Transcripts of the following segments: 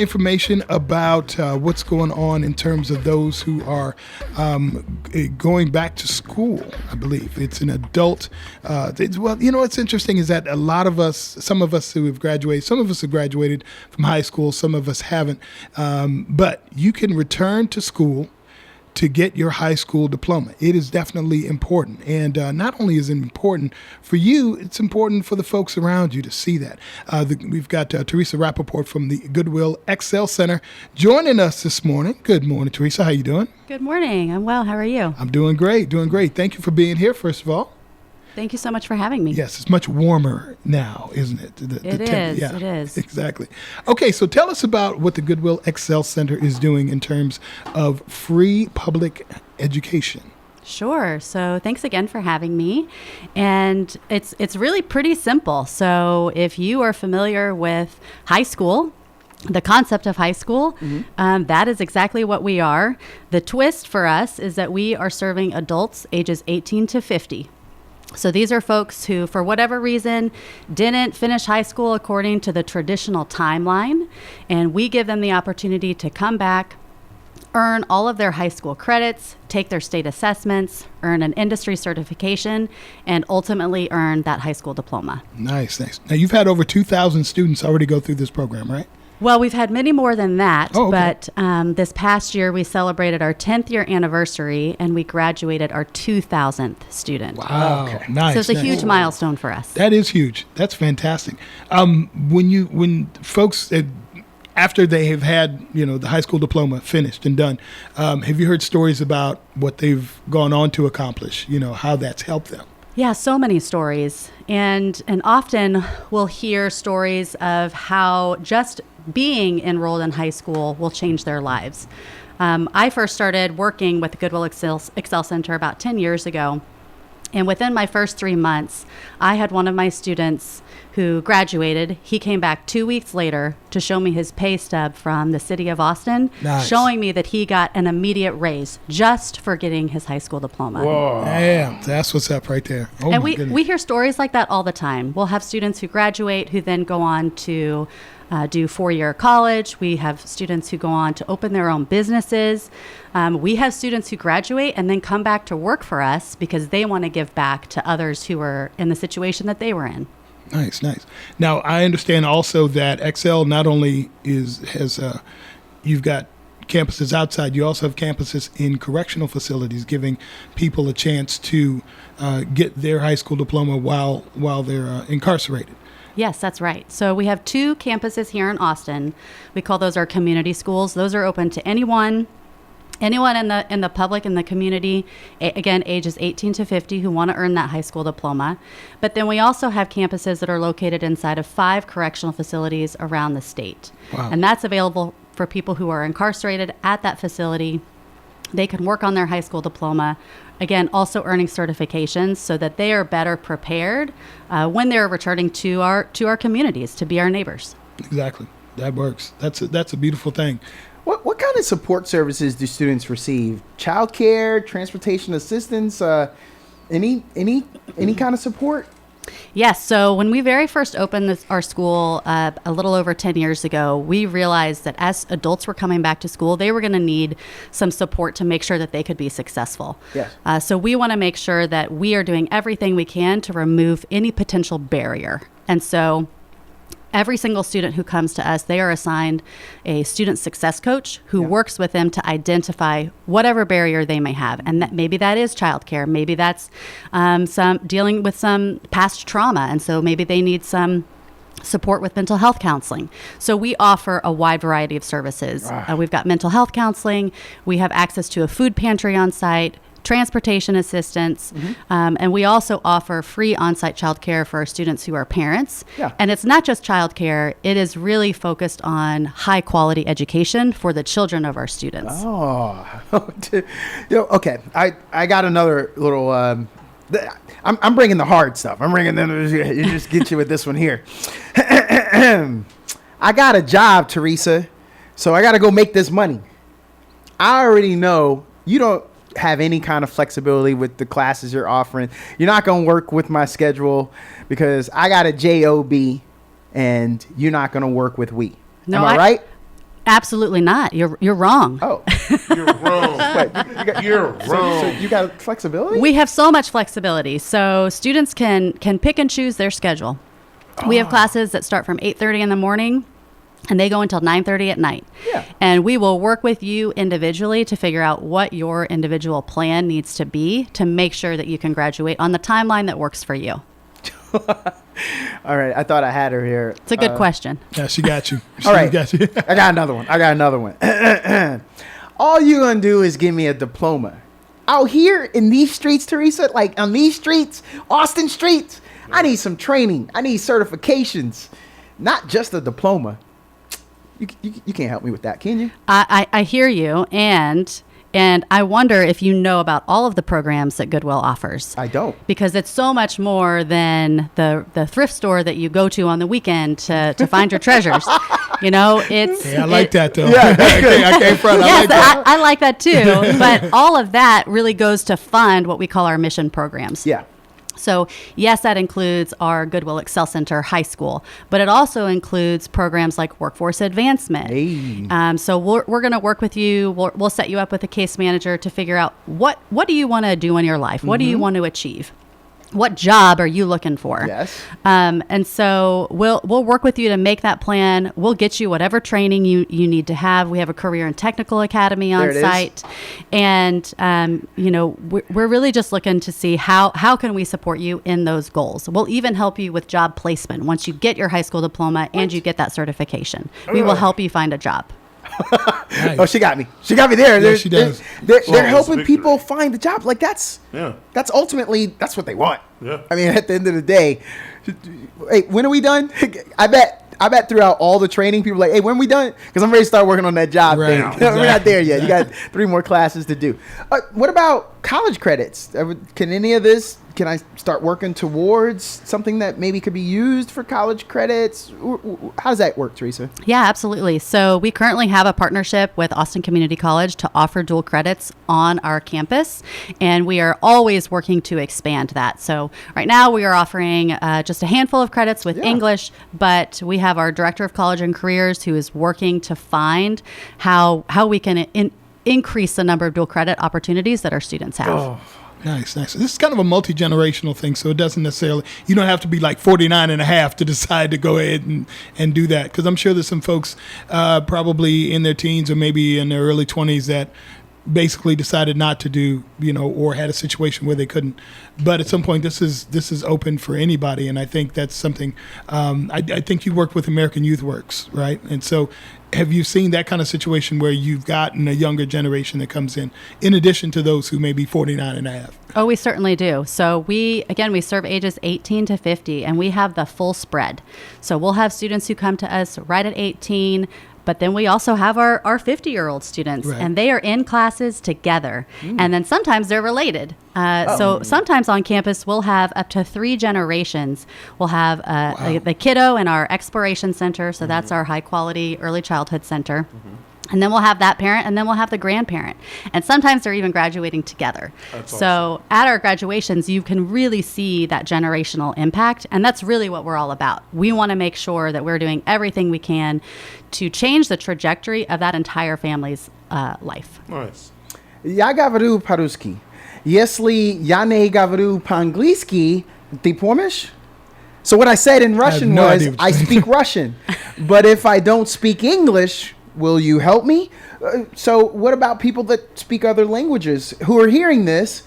information about what's going on in terms of those who are going back to school. I believe it's an adult. What's interesting is that a lot of us, some of us who have graduated, some of us have graduated from high school, some of us haven't. But you can return to school to get your high school diploma. It is definitely important. And not only is it important for you, it's important for the folks around you to see that. We've got Teresa Rappaport from the Goodwill Excel Center joining us this morning. Good morning, Teresa. How you doing? Good morning. I'm well. How are you? I'm doing great, Thank you for being here, first of all. Thank you so much for having me. Yes, it's much warmer now, isn't it? It is. Exactly. Okay, so tell us about what the Goodwill Excel Center is doing in terms of free public education. Sure. So thanks again for having me. And it's really pretty simple. So if you are familiar with high school, the concept of high school, that is exactly what we are. The twist for us is that we are serving adults ages 18 to 50. So these are folks who, for whatever reason, didn't finish high school according to the traditional timeline, and we give them the opportunity to come back, earn all of their high school credits, take their state assessments, earn an industry certification, and ultimately earn that high school diploma. Nice. Now, you've had over 2,000 students already go through this program, right? Well, we've had many more than that, but this past year we celebrated our 10th year anniversary and we graduated our 2,000th student. Wow, nice. So it's a huge milestone for us. That is huge. That's fantastic. When folks, after they have had, the high school diploma finished and done, have you heard stories about what they've gone on to accomplish, how that's helped them? Yeah, so many stories. And often we'll hear stories of how just being enrolled in high school will change their lives. I first started working with the Goodwill Excel Center about 10 years ago. And within my first 3 months, I had one of my students who graduated. He came back 2 weeks later to show me his pay stub from the city of Austin, showing me that he got an immediate raise just for getting his high school diploma. Whoa. Damn, that's what's up right there. Oh, and we hear stories like that all the time. We'll have students who graduate who then go on to do 4-year college. We have students who go on to open their own businesses. We have students who graduate and then come back to work for us because they want to give back to others who are in the situation that they were in. Nice. Now, I understand also that Excel not only has you've got campuses outside, you also have campuses in correctional facilities, giving people a chance to get their high school diploma while they're incarcerated. Yes, that's right. So we have 2 campuses here in Austin. We call those our community schools. Those are open to anyone in the public, in the community, again, ages 18 to 50 who want to earn that high school diploma. But then we also have campuses that are located inside of 5 correctional facilities around the state. Wow. And that's available for people who are incarcerated at that facility. They can work on their high school diploma, again, also earning certifications so that they are better prepared when they're returning to our communities, to be our neighbors. Exactly. That works. That's a beautiful thing. What kind of support services do students receive? Childcare, transportation assistance, any kind of support? Yes. So when we very first opened our school a little over 10 years ago, we realized that as adults were coming back to school, they were going to need some support to make sure that they could be successful. Yes. So we want to make sure that we are doing everything we can to remove any potential barrier. And so every single student who comes to us, they are assigned a student success coach who works with them to identify whatever barrier they may have. And maybe that is childcare. Maybe that's some dealing with some past trauma. And so maybe they need some support with mental health counseling. So we offer a wide variety of services. We've got mental health counseling. We have access to a food pantry on site, transportation assistance, and we also offer free on-site childcare for our students who are parents. Yeah. And it's not just childcare; it is really focused on high-quality education for the children of our students. Oh, okay. I got another little. I'm bringing the hard stuff. I'm bringing them. You just get you with this one here. I got a job, Teresa, so I got to go make this money. I already know you don't have any kind of flexibility with the classes you're offering. You're not going to work with my schedule because I got a job and you're not going to work with we. No, Am I right? Absolutely not. You're wrong. Oh, You're wrong. You're wrong. so you got flexibility? We have so much flexibility. So students can pick and choose their schedule. We have classes that start from 8:30 in the morning and they go until 9:30 at night. Yeah. And we will work with you individually to figure out what your individual plan needs to be to make sure that you can graduate on the timeline that works for you. All right. I thought I had her here. It's a good question. Yeah, she got you. All right. Got you. I got another one. All you gonna do is give me a diploma. Out here in these streets, Teresa, like on these streets, Austin streets, I need some training. I need certifications, not just a diploma. You can't help me with that, can you? I hear you, and I wonder if you know about all of the programs that Goodwill offers. I don't. Because it's so much more than the thrift store that you go to on the weekend to find your treasures. You know, it's... Yeah, I like that, though. Yeah, that's good. I can't front. I Yes, like that. I like that too. But all of that really goes to fund what we call our mission programs. Yeah. So, yes, that includes our Goodwill Excel Center High School, but it also includes programs like Workforce Advancement. Hey. So we're going to work with you. We'll set you up with a case manager to figure out what do you want to do in your life? What do you want to achieve? What job are you looking for? Yes. And so we'll work with you to make that plan. We'll get you whatever training you need to have. We have a career and technical academy on There it is. site. And, we're really just looking to see how can we support you in those goals. We'll even help you with job placement. Once you get your high school diploma and you get that certification, we will help you find a job. Nice. Oh, she got me. She got me there. Yeah, she does. They're Well, helping it's victory. people find a job. Like that's ultimately that's what they want. Yeah. I mean, at the end of the day, hey, when are we done? I bet throughout all the training, people are like, hey, when are we done? Because I'm ready to start working on that job Right, thing. exactly, We're not there yet. You got 3 more classes to do. What about college credits? Can any of this? Can I start working towards something that maybe could be used for college credits? How does that work, Teresa? Yeah, absolutely. So we currently have a partnership with Austin Community College to offer dual credits on our campus, and we are always working to expand that. So right now we are offering just a handful of credits with Yeah. English, but we have our Director of College and Careers who is working to find how we can increase the number of dual credit opportunities that our students have. Oh. Nice. This is kind of a multi-generational thing, so it doesn't necessarily, you don't have to be like 49 and a half to decide to go ahead and do that. Because I'm sure there's some folks probably in their teens or maybe in their early 20s that basically decided not to do, or had a situation where they couldn't. But at some point, this is open for anybody, and I think that's something. I think you work with American Youth Works, right? And so, have you seen that kind of situation where you've gotten a younger generation that comes in addition to those who may be 49 and a half? Oh, we certainly do. So we serve ages 18 to 50, and we have the full spread. So we'll have students who come to us right at 18, but then we also have our 50-year-old students, Right. and they are in classes together. And then sometimes they're related. So sometimes on campus, we'll have up to 3 generations. We'll have the kiddo in our Exploration Center, so that's our high-quality early childhood center. And then we'll have that parent, and then we'll have the grandparent. And sometimes they're even graduating together. So at our graduations, you can really see that generational impact. And that's really what we're all about. We want to make sure that we're doing everything we can to change the trajectory of that entire family's life. Nice. Ja говорю по-русски. Если я не говорю по-английски, ты помнишь? So what I said in Russian no was, idea what I you're saying. speak Russian. But if I don't speak English, will you help me? So what about people that speak other languages who are hearing this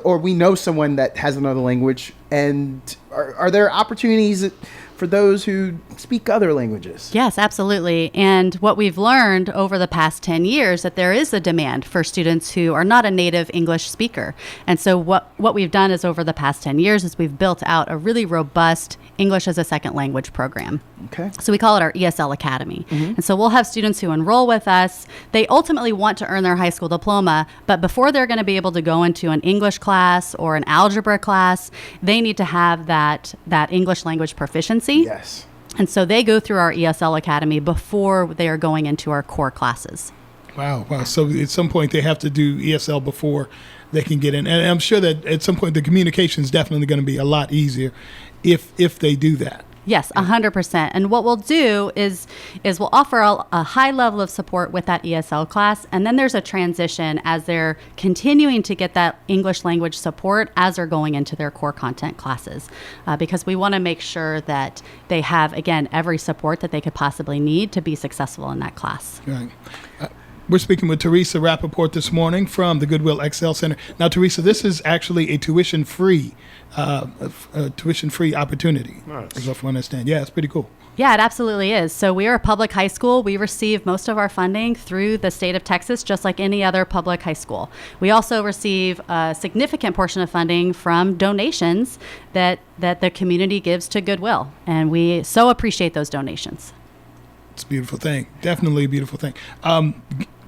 or we know someone that has another language, and are there opportunities for those who speak other languages? Yes, absolutely. And what we've learned over the past 10 years that there is a demand for students who are not a native English speaker. And so what we've done is over the past 10 years is we've built out a really robust English as a second language program. Okay. So we call it our ESL Academy. And so we'll have students who enroll with us. They ultimately want to earn their high school diploma, but before they're going to be able to go into an English class or an algebra class, they need to have that English language proficiency. Yes. And so they go through our ESL Academy before they are going into our core classes. Wow. So at some point they have to do ESL before they can get in. And I'm sure that at some point the communication is definitely going to be a lot easier if they do that. Yes, 100%. And what we'll do is we'll offer a high level of support with that ESL class, and then there's a transition as they're continuing to get that English language support as they're going into their core content classes, because we want to make sure that they have, again, every support that they could possibly need to be successful in that class. Right. We're speaking with Teresa Rappaport this morning from the Goodwill Excel Center. Now, Teresa, this is actually a tuition-free opportunity, Nice. as I understand. Yeah, it's pretty cool. Yeah, it absolutely is. So we are a public high school. We receive most of our funding through the state of Texas, just like any other public high school. We also receive a significant portion of funding from donations that the community gives to Goodwill, and we so appreciate those donations. It's a beautiful thing. Definitely a beautiful thing.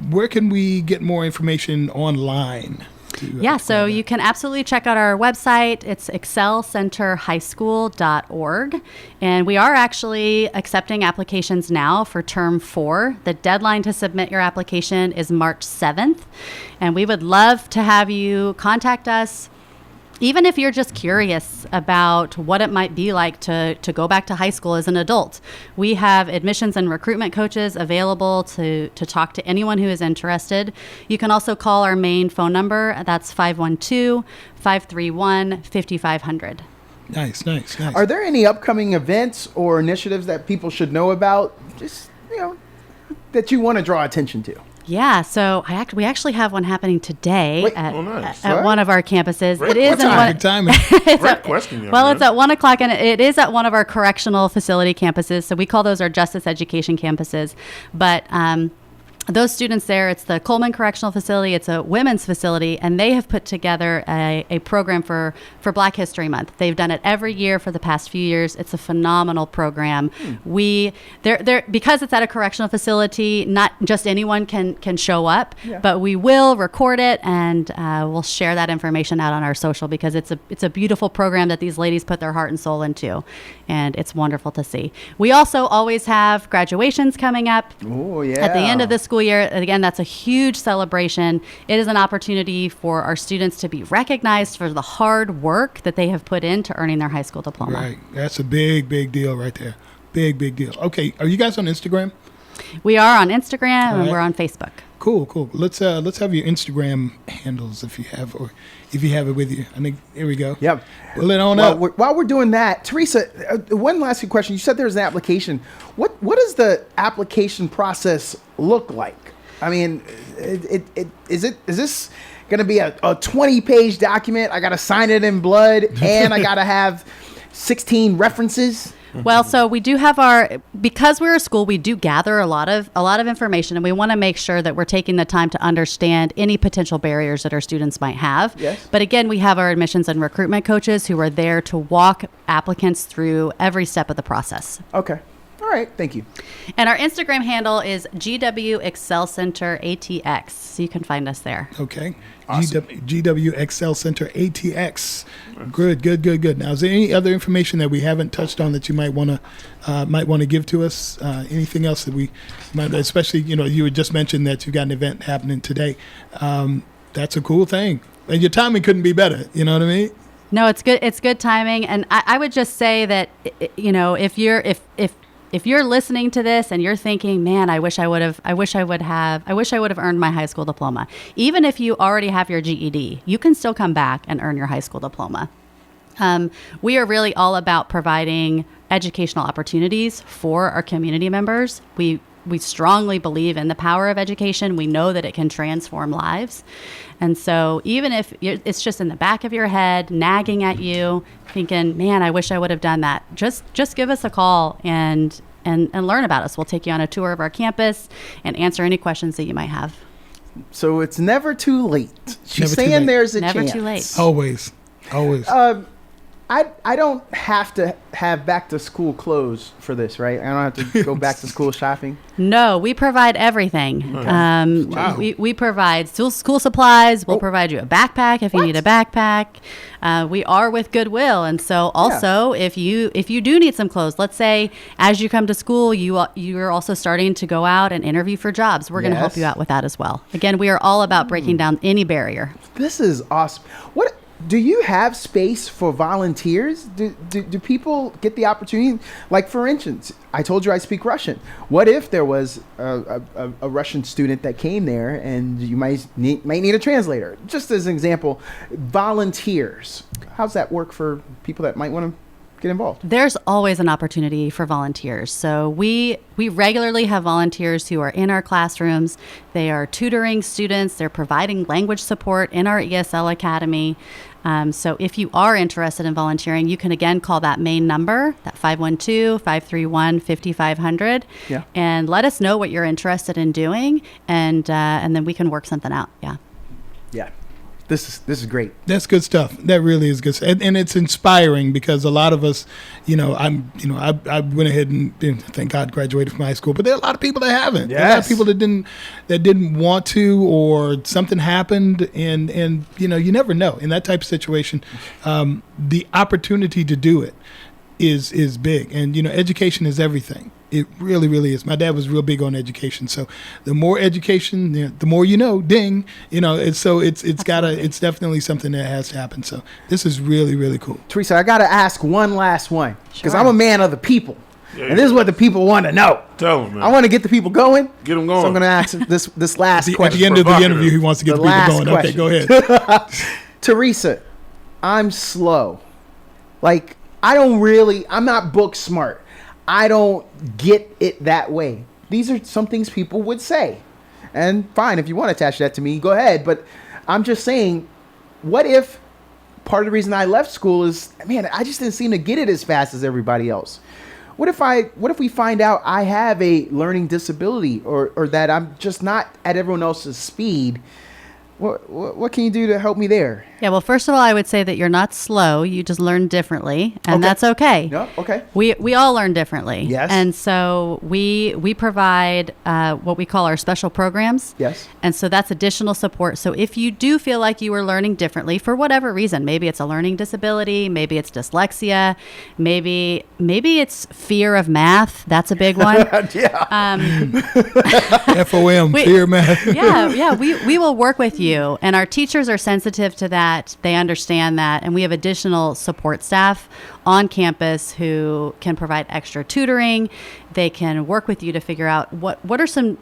Where can we get more information online? Yeah, so you can absolutely check out our website. It's excelcenterhighschool.org. And we are actually accepting applications now for term 4. The deadline to submit your application is March 7th. And we would love to have you contact us. Even if you're just curious about what it might be like to go back to high school as an adult, we have admissions and recruitment coaches available to talk to anyone who is interested. You can also call our main phone number. That's 512-531-5500. Nice. Are there any upcoming events or initiatives that people should know about, just, that you want to draw attention to? Yeah, so we actually have one happening today nice. at one of our campuses. Great. It is What's in that? one. Good timing. Great question. young Well, man. it's at 1 o'clock, and it is at one of our correctional facility campuses. So we call those our justice education campuses. But those students there, it's the Coleman Correctional Facility. It's a women's facility, and they have put together a program for Black History Month. They've done it every year for the past few years. It's a phenomenal program. They're because it's at a correctional facility, not just anyone can show up, but we will record it, and we'll share that information out on our social, because it's a beautiful program that these ladies put their heart and soul into, and it's wonderful to see. We also always have graduations coming up. Oh, yeah. At the end of the school year. Again, that's a huge celebration. It is an opportunity for our students to be recognized for the hard work that they have put into earning their high school diploma. Right. That's a big deal right there. Big deal. Okay. Are you guys on Instagram? We are on Instagram and right. we're on Facebook. Cool. Let's have your Instagram handles if you have it with you. I think here we go. Yep. Pull it on While up. we're doing that, Teresa, one last question. You said there's an application. What does the application process look like? I mean, is this going to be a 20-page document? I got to sign it in blood, and I got to have 16 references. Well, so we do have because we're a school, we do gather a lot of information, and we want to make sure that we're taking the time to understand any potential barriers that our students might have. Yes. But again, we have our admissions and recruitment coaches who are there to walk applicants through every step of the process. Okay. All right. Thank you. And our Instagram handle is GW Excel Center ATX. So you can find us there. Okay. Awesome. GW Excel Center ATX. Good. Now, is there any other information that we haven't touched on that you might want to give to us? Anything else that we might, especially, you had just mentioned that you got an event happening today. That's a cool thing. And your timing couldn't be better. You know what I mean? No, it's good. It's good timing. And I would just say that, if you're listening to this and you're thinking, man, I wish I would have earned my high school diploma. Even if you already have your GED, you can still come back and earn your high school diploma. We are really all about providing educational opportunities for our community members. We strongly believe in the power of education. We know that it can transform lives. And so even if it's just in the back of your head, nagging at you, thinking, man, I wish I would have done that, just give us a call and learn about us. We'll take you on a tour of our campus and answer any questions that you might have. So it's never too late. She's Never too saying late. there's a Never chance. too late. Always. I don't have to have back to school clothes for this, right? I don't have to go back to school shopping. No, we provide everything. Wow. We provide school supplies. We'll provide you a backpack if you need a backpack. We are with Goodwill, and so also if you do need some clothes, let's say as you come to school, you're also starting to go out and interview for jobs. We're going to help you out with that as well. Again, we are all about breaking down any barrier. This is awesome. do you have space for volunteers? Do people get the opportunity? Like, for instance, I told you I speak Russian. What if there was a Russian student that came there and you might need a translator? Just as an example, volunteers. How's that work for people that might want to get involved? There's always an opportunity for volunteers. So we regularly have volunteers who are in our classrooms. They are tutoring students. They're providing language support in our ESL Academy. So if you are interested in volunteering, you can again call that main number, that 512-531-5500, and let us know what you're interested in doing, and then we can work something out. Yeah. Yeah. This is great. That's good stuff. That really is good. And it's inspiring because a lot of us, I went ahead and thank God graduated from high school, but there are a lot of people that haven't. Yes. There are a lot of people that didn't want to, or something happened, and you never know in that type of situation. The opportunity to do it is big, and education is everything. It really, really is. My dad was real big on education. So the more education, the more ding. It's definitely something that has to happen. So this is really, really cool. Teresa, I got to ask one last one, because Sure. I'm a man of the people. And this is what the people want to know. Tell them, man. I want to get the people going. Get them going. So I'm going to ask this last question. At the end of the interview, he wants to get the people last going. question. Okay, go ahead. Teresa, I'm slow. Like, I'm not book smart. I don't get it that way. These are some things people would say. And fine, if you want to attach that to me, go ahead. But I'm just saying, what if part of the reason I left school is, man, I just didn't seem to get it as fast as everybody else. What if we find out I have a learning disability, or that I'm just not at everyone else's speed? What can you do to help me there? Yeah, well, first of all, I would say that you're not slow. You just learn differently, and that's okay. No, okay. We all learn differently. Yes. And so we provide what we call our special programs. Yes. And so that's additional support. So if you do feel like you are learning differently for whatever reason, maybe it's a learning disability, maybe it's dyslexia, maybe it's fear of math. That's a big one. FOM, fear math. Yeah, we will work with you. And our teachers are sensitive to that. They understand that. And we have additional support staff on campus who can provide extra tutoring. They can work with you to figure out what are some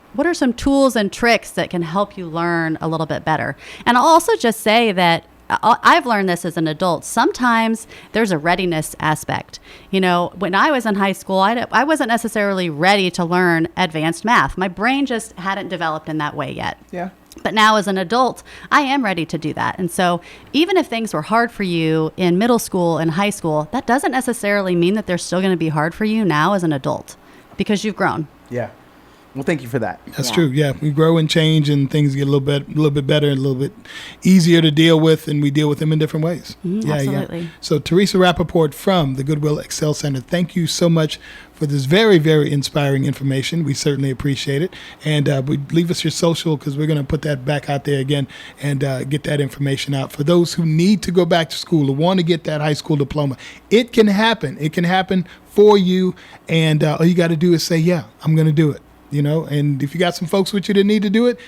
tools and tricks that can help you learn a little bit better. And I'll also just say that I've learned this as an adult. Sometimes there's a readiness aspect. When I was in high school, I wasn't necessarily ready to learn advanced math. My brain just hadn't developed in that way yet. Yeah. But now as an adult, I am ready to do that. And so even if things were hard for you in middle school and high school, that doesn't necessarily mean that they're still going to be hard for you now as an adult, because you've grown. Yeah. Well, thank you for that. That's true. Yeah, we grow and change, and things get a little bit better, and a little bit easier to deal with, and we deal with them in different ways. Absolutely. Yeah. So Teresa Rappaport from the Goodwill Excel Center, thank you so much for this very, very inspiring information. We certainly appreciate it. And leave us your social, because we're going to put that back out there again and get that information out. For those who need to go back to school or want to get that high school diploma, it can happen. It can happen for you. And all you got to do is say, yeah, I'm going to do it. And if you got some folks with you that need to do it,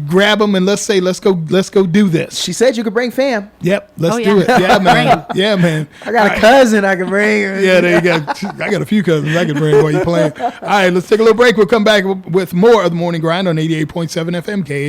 grab them and let's go do this. She said you could bring fam. Yep, let's do it. Yeah, man. Yeah, man. I got a cousin I can bring. Yeah, there you go. I got a few cousins I can bring while you're playing. All right, let's take a little break. We'll come back with more of the Morning Grind on 88.7 FM KAZ.